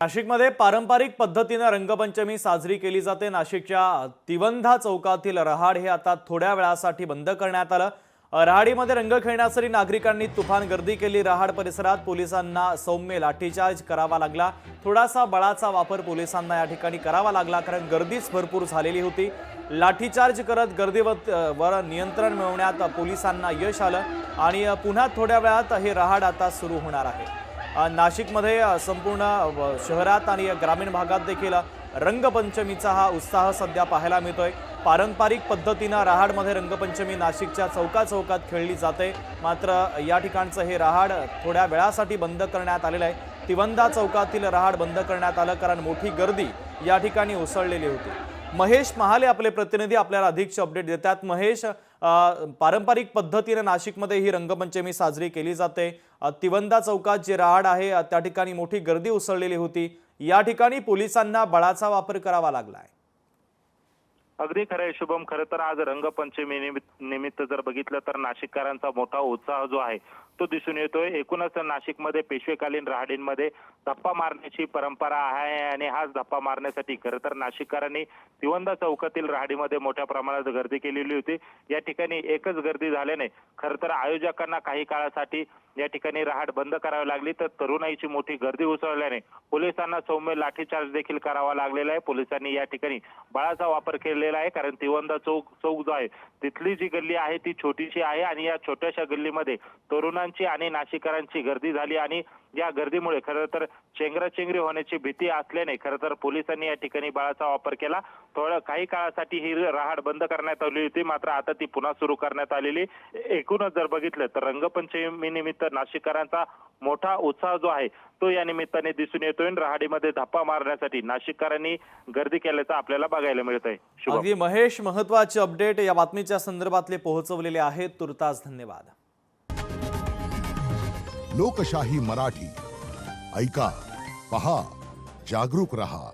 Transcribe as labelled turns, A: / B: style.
A: नाशिकमध्ये पारंपरिक पद्धतीने रंगपंचमी साजरी केली जाते। नाशिकच्या तिवंधा चौकातील रहाड हे आता थोड्या वेळासाठी बंद करण्यात आलं। रहाडीमध्ये रंग खेळण्यासाठी नागरिकांनी तुफान गर्दी केली। रहाड परिसरात पोलिसांना सौम्य लाठीचार्ज करावा लागला। थोडासा बळाचा वापर पोलिसांना या ठिकाणी करावा लागला, कारण गर्दीच भरपूर झालेली होती। लाठीचार्ज करत गर्दीवर नियंत्रण मिळवण्यात पोलिसांना यश आलं आणि पुन्हा थोड्या वेळात हे रहाड आता सुरू होणार आहे। नाशिकमध्ये संपूर्ण शहरात आणि ग्रामीण भागात देखील रंगपंचमीचा हा उत्साह सध्या पाहायला मिळतोय। पारंपरिक पद्धतीने रहाडमध्ये रंगपंचमी नाशिकच्या चौकात खेळली जाते, मात्र या ठिकाणचं हे रहाड थोड्या वेळासाठी बंद करण्यात आलेलं आहे। तिवंधा चौकातील रहाड बंद करण्यात आलं कारण मोठी गर्दी या ठिकाणी उसळलेली होती। महेश महाले आपले प्रतिनिधी आपल्याला अधिकचे अपडेट देतात। महेश, पारंपरिक पद्धतीने नाशिकमध्ये ही रंगपंचमी साजरी केली जाते। तिवंधा चौकात जे रहाड आहे त्या ठिकाणी मोठी गर्दी उसळलेली होती। या ठिकाणी पोलिसांना बळाचा वापर करावा लागलाय।
B: अगदी खरं आहे शुभम। खरं तर आज रंगपंचमी निमित्त जर बघितलं तर नाशिककरांचा मोठा उत्साह जो आहे तो दिसून येतोय। एकूणच नाशिकमध्ये पेशवेकालीन रहाडींमध्ये धप्पा मारण्याची परंपरा आहे आणि हाच धप्पा मारण्यासाठी खरं तर नाशिककरांनी तिवंधा चौकातील रहाडीमध्ये मोठ्या प्रमाणात गर्दी केलेली होती। या ठिकाणी एकच गर्दी झाल्याने खरं तर आयोजकांना काही काळासाठी या ठिकाणी रहाड बंद करावी लागली, तर तरुणाईची मोठी गर्दी उसळल्याने पोलिसांना सौम्य लाठीचार्ज देखील करावा लागलेला आहे। पोलिसांनी या ठिकाणी बळाचा वापर केलेला आहे, कारण तिवंधा चौक जो आहे तिथली जी गल्ली आहे ती छोटीशी आहे आणि या छोट्याशा गल्लीमध्ये तरुणांची आणि नाशिककरांची गर्दी झाली आणि या गर्दीमुळे खरं तर चेंगराचेंगरी होण्याची भीती असल्याने खरं तर पोलिसांनी या ठिकाणी बळाचा वापर केला। काही काळासाठी ही रहाड बंद करण्यात आली होती, मात्र आता ती पुन्हा सुरू करण्यात आलेली। एकूणच जर बघितलं तर रंगपंचमी निमित्त नाशिककरांचा मोठा उत्साह जो आहे तो या निमित्ताने दिसून येतोय। रहाडीमध्ये धप्पा मारण्यासाठी नाशिककरांनी गर्दी केल्याचं आपल्याला बघायला मिळत आहे।
A: अगदी महेश, महत्त्वाचे अपडेट या बातमीच्या संदर्भातले पोहोचवलेले आहेत। तुर्तास धन्यवाद।
C: लोकशाही मराठी ऐका, पहा, जागरूक रहा।